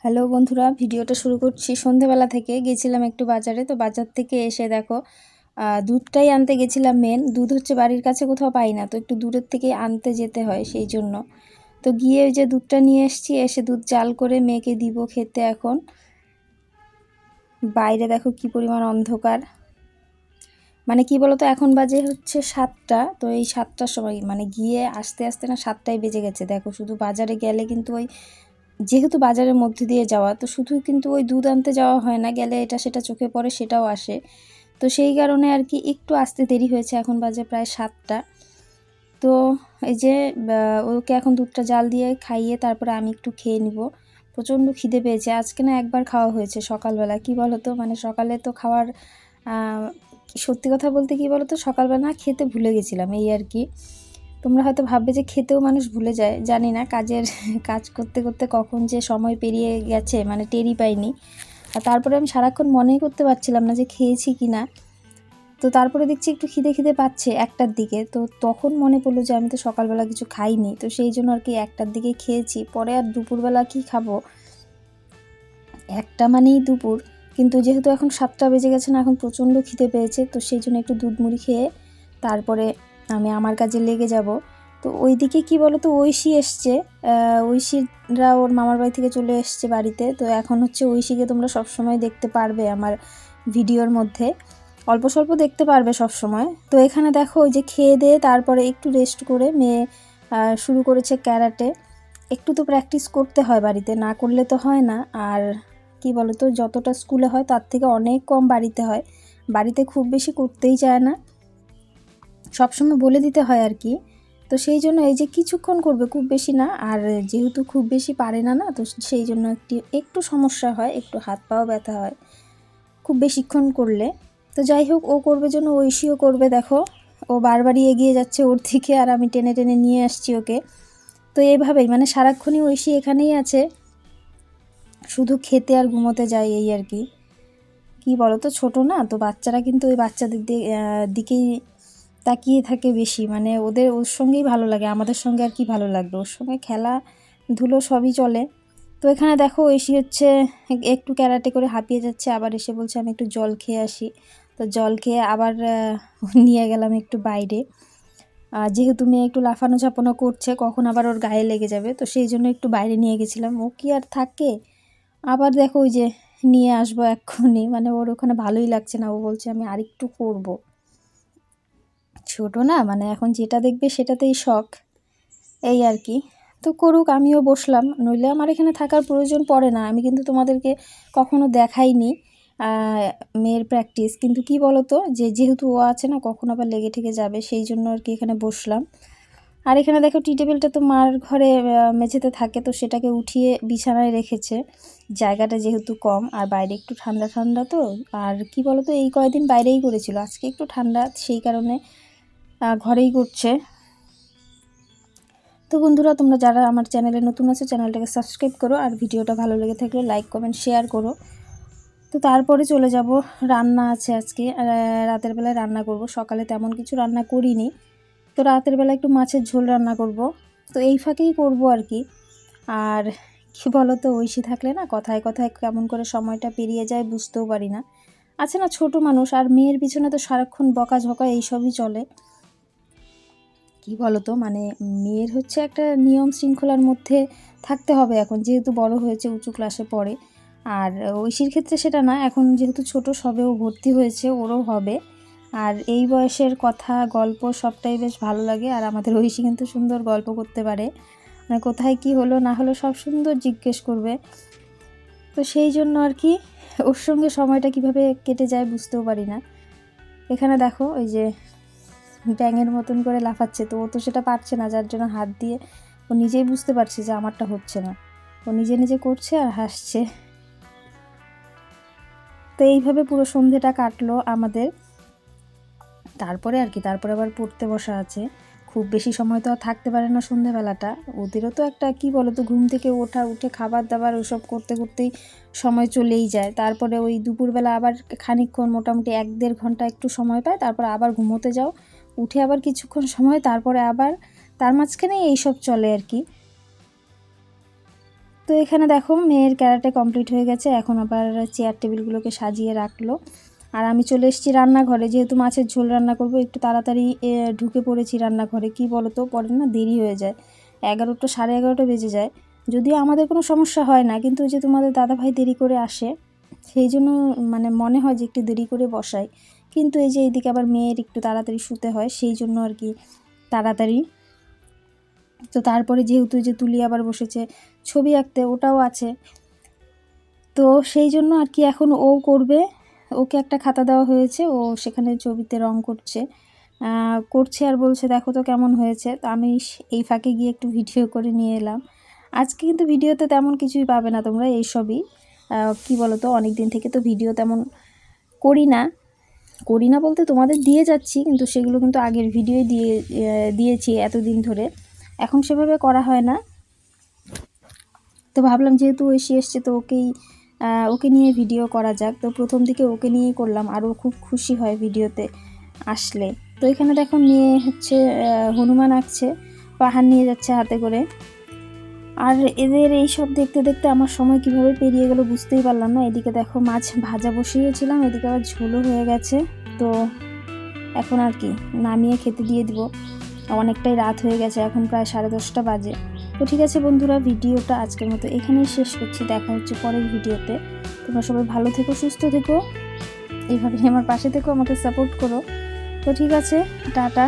Hello বন্ধুরা, ভিডিওটা শুরু করছি সন্ধেবেলা থেকে। গেছিলাম একটু বাজারে, তো বাজার থেকে এসে দেখো দুধটাই আনতে গেছিলাম। মেন দুধ হচ্ছে বাড়ির কাছে কোথাও পাই না, তো একটু দূরের থেকে আনতে যেতে হয়, সেই জন্য তো গিয়ে ওই যে দুধটা নিয়ে এসেছি। এসে দুধ জাল করে মেয়েকে দিব খেতে। এখন বাইরে দেখো কি পরিমাণ অন্ধকার, মানে কি বলতো, এখন বাজে হচ্ছে 7টা। তো এই 7টার সময় মানে গিয়ে আস্তে আস্তে না 7টাই বেজে গেছে। দেখো শুধু বাজারে গেলে কিন্তু ওই, যেহেতু বাজারের মধ্যে দিয়ে যাওয়া, তো শুধু কিন্তু ওই দুধ আনতে যাওয়া হয় না, গেলে এটা সেটা চোখে পড়ে, সেটাও আসে। তো সেই কারণে আর কি একটু আসতে দেরি হয়েছে। এখন বাজে প্রায় 7টা। তো এই যে ওকে এখন দুধটা জাল দিয়ে খাইয়ে তারপরে আমি একটু খেয়ে নিব। প্রচণ্ড খিদে পেয়েছে আজকে। না একবার খাওয়া হয়েছে সকালবেলা, কি বলো তো, মানে সকালে তো খাওয়ার সত্যি কথা বলতে কি বলো তো, সকালবেলা না খেতে ভুলে গেছিলাম, এই আর কি। তোমরা হয়তো ভাববে যে খেতেও মানুষ ভুলে যায়, জানি না, কাজ করতে করতে কখন যে সময় পেরিয়ে গেছে মানে টেরই পাইনি। আর তারপরে আমি সারাক্ষণ মনেই করতে পারছিলাম না যে খেয়েছি কি না। তো তারপরে দেখছি একটু খিদে খিদে পাচ্ছে 1টার দিকে, তো তখন মনে পড়লো যে আমি তো সকালবেলা কিছু খাইনি, তো সেই জন্য আর কি 1টার দিকে খেয়েছি। পরে আর দুপুরবেলা কি খাবো, 1টা মানেই দুপুর। কিন্তু যেহেতু এখন 7টা বেজে গেছে না, এখন প্রচণ্ড খিদে পেয়েছে, তো সেই জন্য একটু দুধ মুড়ি খেয়ে তারপরে আমি আমার কাজে লেগে যাব। তো ওইদিকে কি বলো তো, ঐশী এসছে। ঐশীরা ওর মামার বাড়ি থেকে চলে এসছে বাড়িতে। তো এখন হচ্ছে ঐশীকে তোমরা সবসময় দেখতে পারবে আমার ভিডিওর মধ্যে, অল্প স্বল্প দেখতে পারবে সব সময়। তো এখানে দেখো ওই যে খেয়ে দিয়ে তারপরে একটু রেস্ট করে মেয়ে শুরু করেছে ক্যারাটে। একটু তো প্র্যাকটিস করতে হয় বাড়িতে, না করলে তো হয় না। আর কি বলো তো, যতটা স্কুলে হয় তার থেকে অনেক কম বাড়িতে হয়। বাড়িতে খুব বেশি করতেই চায় না, সবসময় বলে দিতে হয় আর কি। তো সেই জন্য এই যে কিছুক্ষণ করবে, খুব বেশি না। আর যেহেতু খুব বেশি পারে না, তো সেই জন্য একটু সমস্যা হয়, একটু হাত পাও ব্যথা হয় খুব বেশিক্ষণ করলে। তো যাই হোক, ও করবে জন্য ঐশীও করবে। দেখো ও বারবারই এগিয়ে যাচ্ছে ওর দিকে, আর আমি টেনে টেনে নিয়ে আসছি ওকে। তো এইভাবেই মানে সারাক্ষণই ঐশী এখানেই আছে, শুধু খেতে আর ঘুমোতে যায়, এই আর কি। কি বলো তো, ছোটো না, তো বাচ্চারা কিন্তু ওই বাচ্চাদের দিকেই তাকিয়ে থাকে বেশি, মানে ওর সঙ্গেই ভালো লাগে, আমাদের সঙ্গে আর কি ভালো লাগবে, ওর সঙ্গে খেলা ধুলো সবই চলে। তো এখানে দেখো ঐশী হচ্ছে একটু ক্যারাটে করে হাঁপিয়ে যাচ্ছে, আবার এসে বলছে আমি একটু জল খেয়ে আসি। তো জল খেয়ে আবার নিয়ে গেলাম একটু বাইরে। যেহেতু মেয়ে একটু লাফানো ঝাপানো করছে, কখন আবার ওর গায়ে লেগে যাবে, তো সেই জন্য একটু বাইরে নিয়ে গেছিলাম। ও কি আর থাকে, আবার দেখো ওই যে নিয়ে আসবো এক্ষুনি, মানে ওর ওখানে ভালোই লাগছে না, ও বলছে আমি আরেকটু করব। ছোট না, মানে এখন যেটা দেখবে সেটাতেই শখ, এই আর কি। তো করুক, আমিও বসলাম, নইলে আমার এখানে থাকার প্রয়োজন পড়ে না। আমি কিন্তু তোমাদেরকে কখনো দেখাইনি মেয়ের প্র্যাকটিস, কিন্তু কি বলো তো, যেহেতু ও আছে না, কখন আবার লেগে ঠেকে যাবে, সেই জন্য আর কি এখানে বসলাম। আর এখানে দেখো টি টেবিলটা তো মার ঘরে মেঝেতে থাকে, তো সেটাকে উঠিয়ে বিছানায় রেখেছে, জায়গাটা যেহেতু কম, আর বাইরে একটু ঠান্ডা ঠান্ডা। তো আর কি বলো তো, এই কয়েকদিন বাইরেই করেছিল, আজকে একটু ঠান্ডা, সেই কারণে ঘরেই করছে। তো বন্ধুরা, তোমরা যারা আমার চ্যানেলে নতুন আছো, চ্যানেলটাকে সাবস্ক্রাইব করো, আর ভিডিওটা ভালো লেগে থাকলে লাইক কমেন্ট শেয়ার করো। তো তারপরে চলে যাব, রান্না আছে আজকে, রাতের বেলায় রান্না করব। সকালে তেমন কিছু রান্না করিনি, তো রাতের বেলা একটু মাছের ঝোল রান্না করব। তো এই ফাঁকেই করব আর কি। আর কি বলো তো, ঐশী থাকলে না কথায় কথায় কেমন করে সময়টা পেরিয়ে যায় বুঝতেও পারি না। আছে না, ছোট মানুষ, আর মেয়ের পিছনে তো সারাক্ষণ বকাঝকা এইসবই চলে। কি বলো তো, মানে মেয়ের হচ্ছে একটা নিয়ম শৃঙ্খলার মধ্যে থাকতে হবে এখন, যেহেতু বড় হয়েছে, উঁচু ক্লাসে পড়ে। আর ঐশীর ক্ষেত্রে সেটা না, এখন যেহেতু ছোট, সবেও ভর্তি হয়েছে, ওরও হবে। আর এই বয়সের কথা, গল্প সবটাই বেশ ভালো লাগে। আর আমাদের ঐশী কিন্তু সুন্দর গল্প করতে পারে, মানে কোথায় কি হলো না হলো সব সুন্দর জিজ্ঞেস করবে। তো সেই জন্য আর কি ওর সঙ্গে সময়টা কিভাবে কেটে যায় বুঝতেও পারি না। এখানে দেখো ওই যে ব্যাঙের মতন করে লাফাচ্ছে, তো ও তো সেটা পারছে না, যার জন্য হাত দিয়ে ও নিজেই বুঝতে পারছে যে আমারটা হচ্ছে না, ও নিজে নিজে করছে আর হাসছে। তো এইভাবে পুরো সন্ধেটা কাটলো আমাদের। তারপরে আর কি, তারপরে আবার পড়তে বসা আছে। খুব বেশি সময় তো আর থাকতে পারে না সন্ধেবেলাটা, ওদেরও তো একটা কি বলো তো, ঘুম থেকে উঠে খাবার দাবার ওসব করতে করতেই সময় চলেই যায়। তারপরে ওই দুপুরবেলা আবার খানিকক্ষণ, মোটামুটি 1-1.5 ঘন্টা একটু সময় পায়, তারপর আবার ঘুমোতে যাও, উঠে আবার কিছুক্ষণ সময়, তারপরে আবার তার মাঝখানে এইসব চলে আর কি। তো তো এখানে দেখো মেয়ের ক্যারাটে কমপ্লিট হয়ে গেছে, এখন আবার চেয়ার টেবিলগুলোকে সাজিয়ে রাখলো। আর আমি চলে এসেছি রান্নাঘরে, যেহেতু মাছের ঝোল রান্না করব, একটু তাড়াতাড়ি ঢুকে পড়েছি রান্নাঘরে। কি বলো তো, পরে না দেরি হয়ে যায়, 11টা 11:30 বেজে যায়। যদিও আমাদের কোনো সমস্যা হয় না, কিন্তু ওই যে তোমাদের দাদাভাই দেরি করে আসে, সেই জন্য মানে মনে হয় যে একটু দেরি করে বসাই। কিন্তু এই যে এইদিকে আবার মেয়ের একটু তাড়াতাড়ি শুতে হয়, সেই জন্য আর কি তাড়াতাড়ি। তো তারপরে যেহেতু যে তুলি আবার বসেছে ছবি আঁকতে, ওটাও আছে, তো সেই জন্য আর কি এখন ও করবে। ওকে একটা খাতা দেওয়া হয়েছে, ও সেখানে ছবিতে রং করছে আর বলছে দেখো তো কেমন হয়েছে। তো আমি এই ফাঁকে গিয়ে একটু ভিডিও করে নিয়ে এলাম। আজকে কিন্তু ভিডিওতে তেমন কিছুই পাবে না তোমরা, এইসবই কি বলো তো, অনেক দিন থেকে তো ভিডিও তেমন করি না বলতে তোমাদের দিয়ে যাচ্ছি, কিন্তু সেগুলো কিন্তু আগের ভিডিওই দিয়েছি এতদিন ধরে, এখন সেভাবে করা হয় না। তো ভাবলাম যেহেতু ঐশী এসছে, তো ওকে নিয়ে ভিডিও করা যাক। তো প্রথম দিকে ওকে নিয়েই করলাম, আর ও খুব খুশি হয় ভিডিওতে আসলে। তো এখানে দেখো মেয়ে হচ্ছে হনুমান আঁকছে, পাহাড় নিয়ে যাচ্ছে হাতে করে। আর এদের এই সব দেখতে দেখতে আমার সময় কিভাবে পেরিয়ে গেল বুঝতেই পারলাম না। এদিকে দেখো মাছ ভাজা বসিয়েছিলাম, এদিকে আবার ঝোলও হয়ে গেছে। তো এখন আর কি নামিয়ে খেতে দিয়ে দিব, অনেকটাই রাত হয়ে গেছে, এখন প্রায় 10:30 বাজে। তো ঠিক আছে বন্ধুরা, ভিডিওটা আজকের মতো এখানেই শেষ করছি, দেখা হচ্ছে পরের ভিডিওতে। তোমরা সবাই ভালো থেকো, সুস্থ থেকো, এইভাবে আমার পাশে থেকো, আমাকে সাপোর্ট করো। তো ঠিক আছে, টাটা।